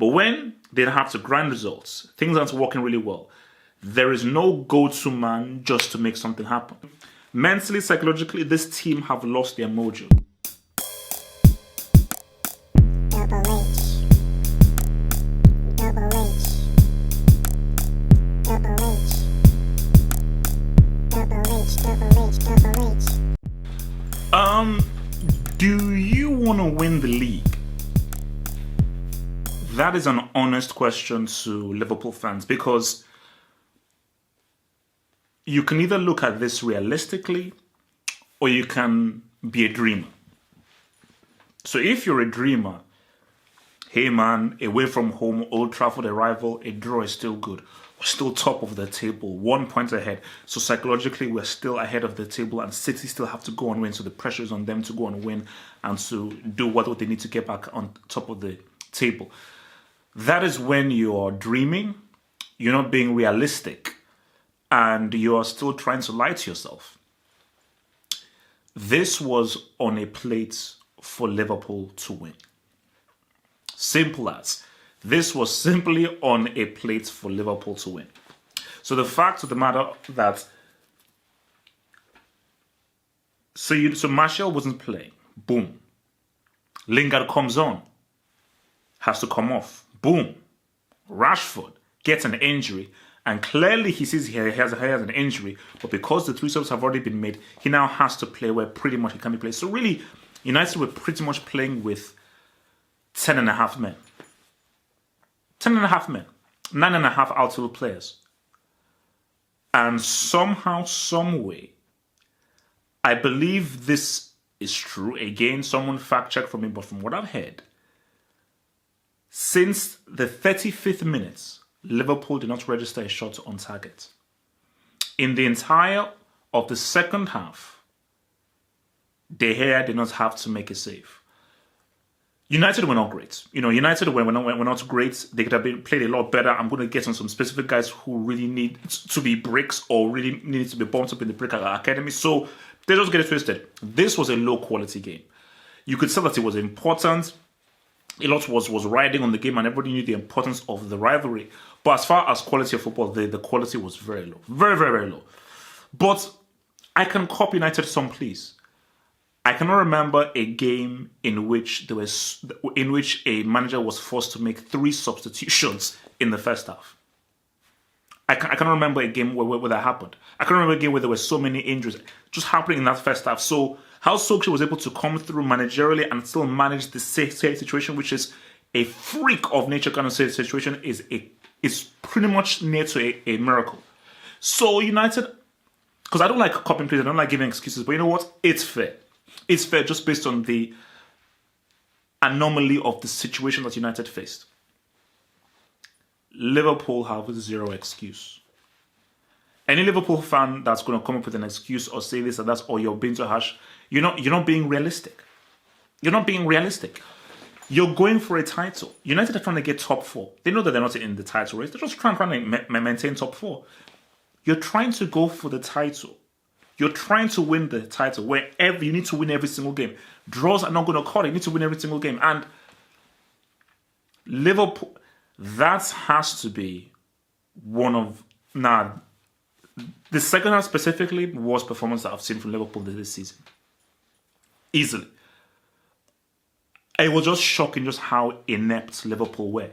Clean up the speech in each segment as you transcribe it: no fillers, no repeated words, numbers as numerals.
But when they have to grind results, things aren't working really well, there is no go-to man just to make something happen. Mentally, psychologically, this team have lost their mojo. Do you want to win the league? That is an honest question to Liverpool fans, because you can either look at this realistically or you can be a dreamer. So if you're a dreamer, hey man, away from home, Old Trafford arrival, a draw is still good. We're still top of the table, 1 point ahead. So psychologically, we're still ahead of the table, and City still have to go and win. So the pressure is on them to go and win and to do what they need to get back on top of the table. That is when you're dreaming, you're not being realistic, and you're still trying to lie to yourself. This was on a plate for Liverpool to win. Simple as. This was simply on a plate for Liverpool to win. So the fact of the matter that so Martial wasn't playing. Boom. Lingard comes on. Has to come off. Boom. Rashford gets an injury. And clearly he sees he has an injury. But because the 3 subs have already been made, he now has to play where pretty much he can be played. So really, United were pretty much playing with 10.5 men. 10.5 men. 9.5 outfield players. And somehow, some way, I believe this is true. Again, someone fact check from me, but from what I've heard, since the 35th minute, Liverpool did not register a shot on target. In the entire of the second half, De Gea did not have to make a save. United were not great. United were not great. They could have played a lot better. I'm going to get on some specific guys who really need to be bricks or really need to be bumped up in the brick academy. So they just get it twisted. This was a low quality game. You could tell that it was important. A lot was riding on the game, and everybody knew the importance of the rivalry. But as far as quality of football, the quality was very low. Very, very, very low. But I can cop United some, please. I cannot remember a game in which a manager was forced to make 3 substitutions in the first half. I cannot remember a game where that happened. I can't remember a game where there were so many injuries just happening in that first half. So how Solskjaer was able to come through managerially and still manage the safe situation, which is a freak of nature kind of situation, is pretty much near to a miracle. So United, because I don't like copying players, I don't like giving excuses, but you know what? It's fair. It's fair just based on the anomaly of the situation that United faced. Liverpool have zero excuse. Any Liverpool fan that's going to come up with an excuse or say this or that, or you're being too harsh, you're not being realistic. You're not being realistic. You're going for a title. United are trying to get top 4. They know that they're not in the title race. They're just trying to maintain top 4. You're trying to go for the title. You're trying to win the title wherever you need to win every single game. Draws are not going to cut it. You need to win every single game. And Liverpool, that has to be one of... the second half specifically, worst performance that I've seen from Liverpool this season. Easily. It was just shocking just how inept Liverpool were.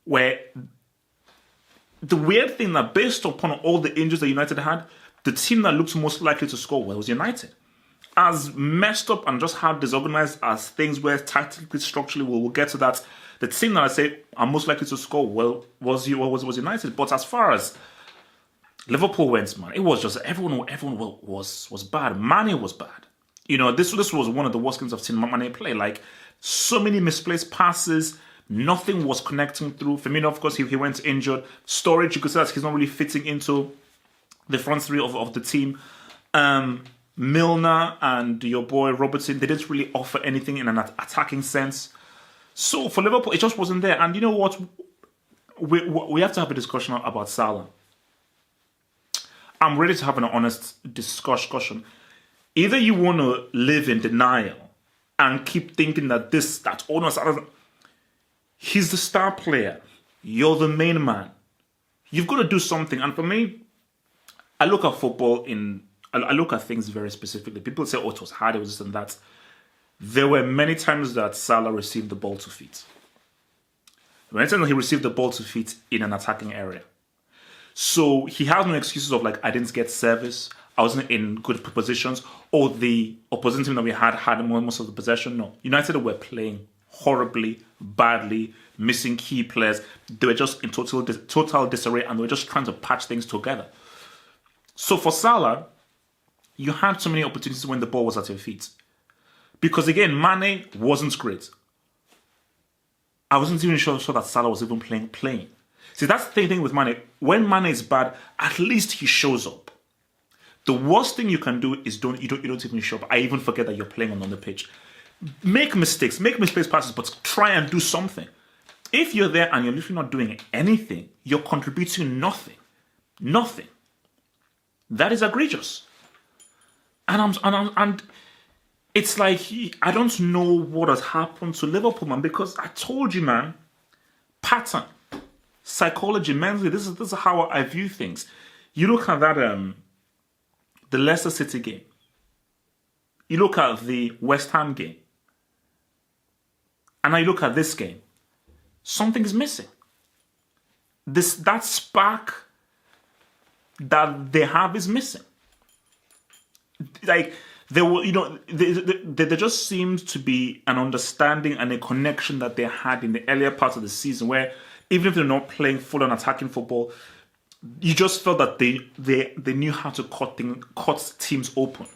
Where the weird thing that based upon all the injuries that United had, the team that looked most likely to score well was United. As messed up and just how disorganized as things were tactically, structurally, we'll get to that. The team that I say are most likely to score well was United. But as far as Liverpool went, man, it was just everyone was bad. Mane was bad. This was one of the worst games I've seen Mane play. Like, so many misplaced passes. Nothing was connecting through. Firmino, of course, he went injured. Storage, you could say that he's not really fitting into the front three of the team. Milner and your boy Robertson, they didn't really offer anything in an attacking sense. So for Liverpool, it just wasn't there. And you know what? We have to have a discussion about Salah. I'm ready to have an honest discussion. Either you want to live in denial and keep thinking that He's the star player. You're the main man. You've got to do something. And for me, I look at football I look at things very specifically. People say, oh, it was hard, it was this and that. There were many times that Salah received the ball to feet. Many times he received the ball to feet in an attacking area. So he has no excuses of like, I didn't get service, I wasn't in good positions, or the opposing team that we had most of the possession. No. United were playing horribly, badly, missing key players. They were just in total disarray, and they were just trying to patch things together. So for Salah, you had so many opportunities when the ball was at your feet. Because again, Mane wasn't great. I wasn't even sure that Salah was even playing. See, that's the thing with Mane. When Mane is bad, at least he shows up. The worst thing you can do is you don't even show up. I even forget that you're playing on the pitch. Make mistakes passes, but try and do something. If you're there and you're literally not doing anything, you're contributing nothing. Nothing. That is egregious. And it's like I don't know what has happened to Liverpool, man, because I told you, man, pattern, psychology, mentally, this is how I view things. You look at that the Leicester City game. You look at the West Ham game. And now you look at this game. Something is missing. That spark that they have is missing. Like there just seemed to be an understanding and a connection that they had in the earlier part of the season, where even if they're not playing full on attacking football, you just felt that they knew how to cut teams open.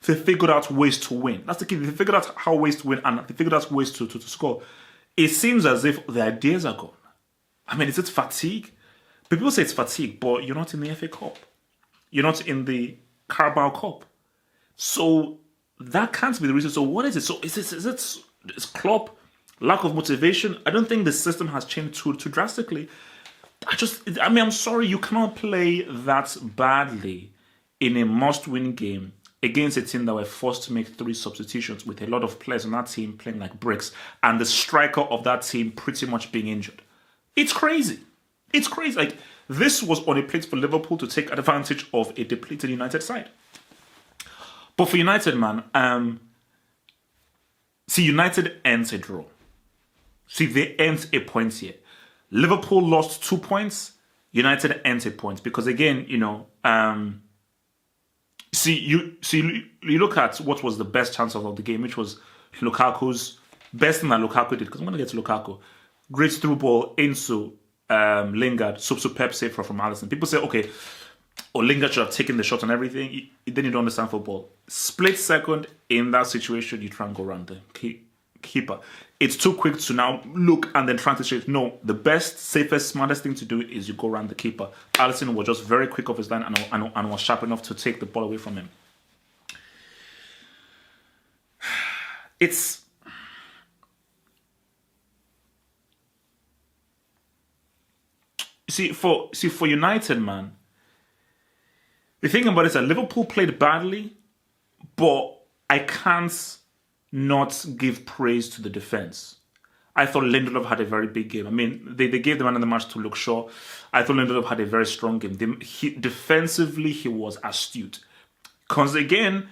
They figured out ways to win. That's the key. They figured out how ways to win, and they figured out ways to score. It seems as if the ideas are gone. I mean, is it fatigue? People say it's fatigue, but you're not in the FA Cup. You're not in the Carabao Cup. So that can't be the reason. So what is it? So is Klopp lack of motivation? I don't think the system has changed too drastically. I'm sorry, you cannot play that badly in a must-win game against a team that were forced to make 3 substitutions with a lot of players on that team playing like bricks and the striker of that team pretty much being injured. It's crazy. It's crazy. Like, this was on a plate for Liverpool to take advantage of a depleted United side. But for United, man, United ends a draw. They end a point here. Liverpool lost 2 points. United ends a point because again, you look at what was the best chance of the game, which was Lukaku's best thing that Lukaku did. Because I'm going to get to Lukaku. Great through ball into Lingard, superb save from Alisson. People say, okay, Lingard should have taken the shot and everything. Then you don't understand football. Split second in that situation, you try and go around the keeper. It's too quick to now look and then try to change. No, the best, safest, smartest thing to do is you go around the keeper. Alisson was just very quick off his line and was sharp enough to take the ball away from him. For United, man, the thing about it is that Liverpool played badly, but I can't not give praise to the defense. I thought Lindelof had a very big game. I mean, they gave the man of the match to Luke Shaw. I thought Lindelof had a very strong game. Defensively, he was astute. Because again,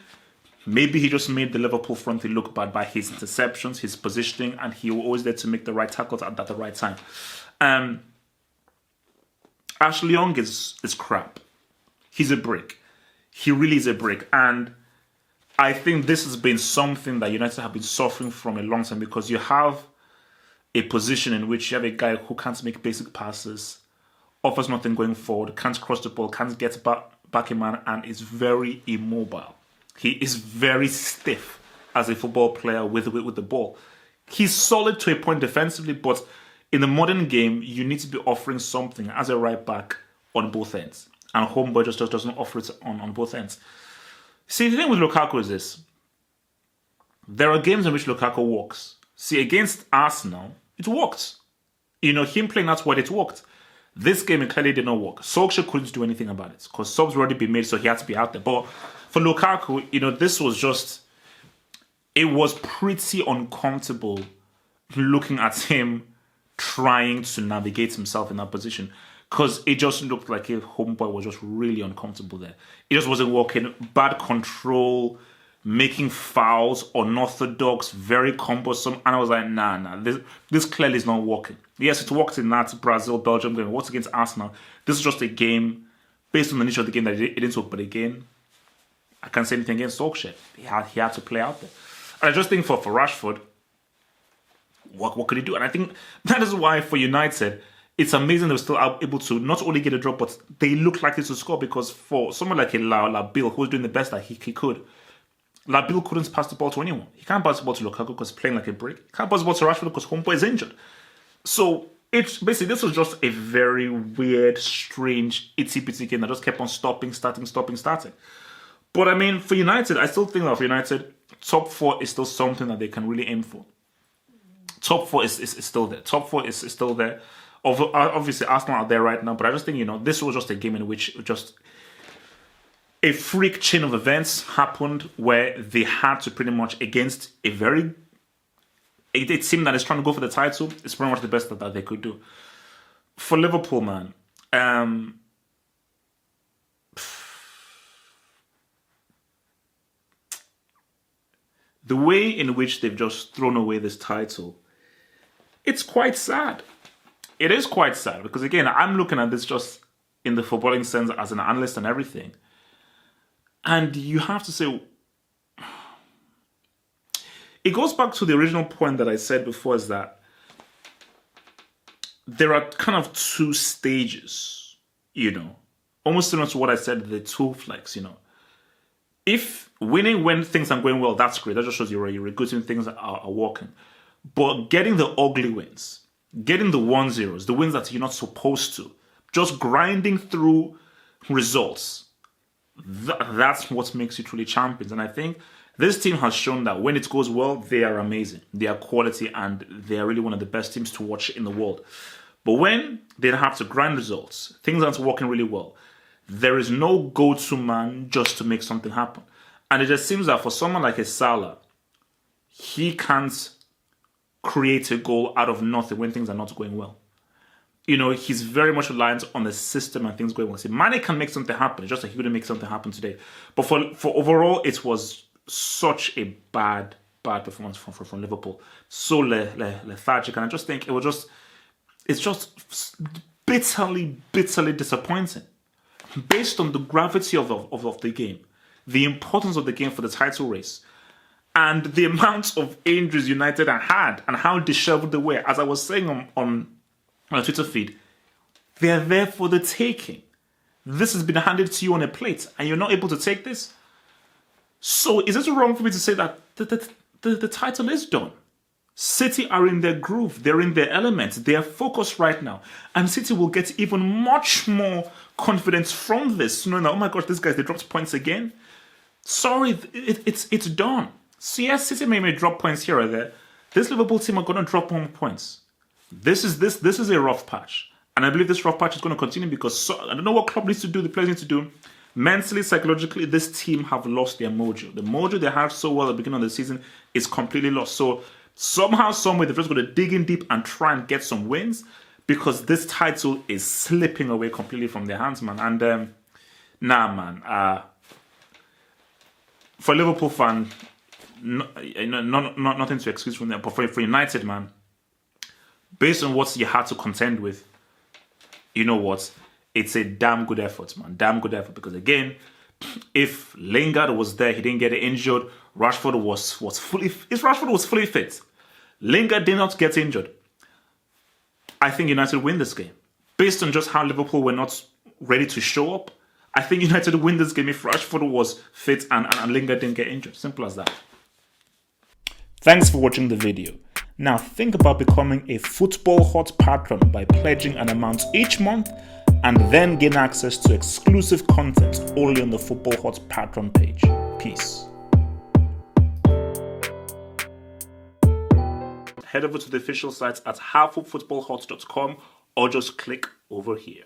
maybe he just made the Liverpool front look bad by his interceptions, his positioning, and he was always there to make the right tackles at the right time. Ashley Young is crap. He's a brick. He really is a brick. And I think this has been something that United have been suffering from a long time, because you have a position in which you have a guy who can't make basic passes, offers nothing going forward, can't cross the ball, can't get back in man, and is very immobile. He is very stiff as a football player with the ball. He's solid to a point defensively, but in the modern game, you need to be offering something as a right back on both ends. And Homeboy just doesn't offer it on both ends. See, the thing with Lukaku is this. There are games in which Lukaku works. See, against Arsenal, it worked. Him playing that wide, it worked. This game, it clearly did not work. Solskjaer couldn't do anything about it because subs already been made, so he had to be out there. But for Lukaku, this was just... It was pretty uncomfortable looking at him trying to navigate himself in that position, because it just looked like his homeboy was just really uncomfortable there. It just wasn't working. Bad control, making fouls, unorthodox, very cumbersome. And I was like, nah, this clearly is not working. Yes, it worked in that Brazil, Belgium game. What's against Arsenal? This is just a game based on the nature of the game that it didn't work. But again, I can't say anything against Solskjaer. He had to play out there. And I just think for Rashford, what could he do? And I think that is why for United, it's amazing they were still able to not only get a drop, but they look likely to score, because for someone like a Labil, who's doing the best that he could, Labil couldn't pass the ball to anyone. He can't pass the ball to Lukaku because he's playing like a brick. He can't pass the ball to Rashford because Homeboy is injured. So it's basically, this was just a very weird, strange, itsy-bitsy game that just kept on stopping. But I mean, for United, I still think that for United, top 4 is still something that they can really aim for. Top 4 is still there. Top 4 is still there. Obviously, Arsenal are there right now, but I just think, this was just a game in which just a freak chain of events happened where they had to pretty much, against a team that is trying to go for the title, it's pretty much the best that they could do. For Liverpool, man, the way in which they've just thrown away this title, it's quite sad. It is quite sad because, again, I'm looking at this just in the footballing sense as an analyst and everything. And you have to say, it goes back to the original point that I said before, is that there are kind of 2 stages, almost similar to what I said, the 2 flex, If winning when things are going well, that's great. That just shows you're good when things are working. But getting the ugly wins, getting the 1-0s, the wins that you're not supposed to, just grinding through results, that's what makes you truly champions. And I think this team has shown that when it goes well, they are amazing. They are quality, and they are really one of the best teams to watch in the world. But when they have to grind results, things aren't working really well, there is no go-to man just to make something happen. And it just seems that for someone like a Salah, he can't create a goal out of nothing when things are not going well. He's very much reliant on the system and things going well. See, Mane can make something happen. It's just like he couldn't make something happen today. But for overall, it was such a bad performance from Liverpool. So lethargic. And I just think it's just bitterly disappointing. Based on the gravity of the game, the importance of the game for the title race, and the amount of injuries United had, and how disheveled they were. As I was saying on a Twitter feed, they're there for the taking. This has been handed to you on a plate, and you're not able to take this? So is it wrong for me to say that the title is done? City are in their groove. They're in their element. They are focused right now. And City will get even much more confidence from this. Knowing that, oh my gosh, these guys, they dropped points again. Sorry, it's done. So yes, City may drop points here or there. This Liverpool team are going to drop more points. This is a rough patch. And I believe this rough patch is going to continue because I don't know what club needs to do, the players need to do. Mentally, psychologically, this team have lost their mojo. The mojo they had so well at the beginning of the season is completely lost. So somehow, someway, they're just going to dig in deep and try and get some wins because this title is slipping away completely from their hands, man. And for a Liverpool fan, nothing to excuse from them. But for United, man, based on what you had to contend with, you know what? It's a damn good effort, man. Damn good effort. Because again, if Lingard was there, he didn't get injured. Rashford was fully fit. Lingard did not get injured. I think United win this game. Based on just how Liverpool were not ready to show up, I think United win this game if Rashford was fit and Lingard didn't get injured. Simple as that. Thanks for watching the video. Now think about becoming a Football Hot patron by pledging an amount each month and then gain access to exclusive content only on the Football Hot patron page. Peace. Head over to the official site at halffootballhot.com or just click over here.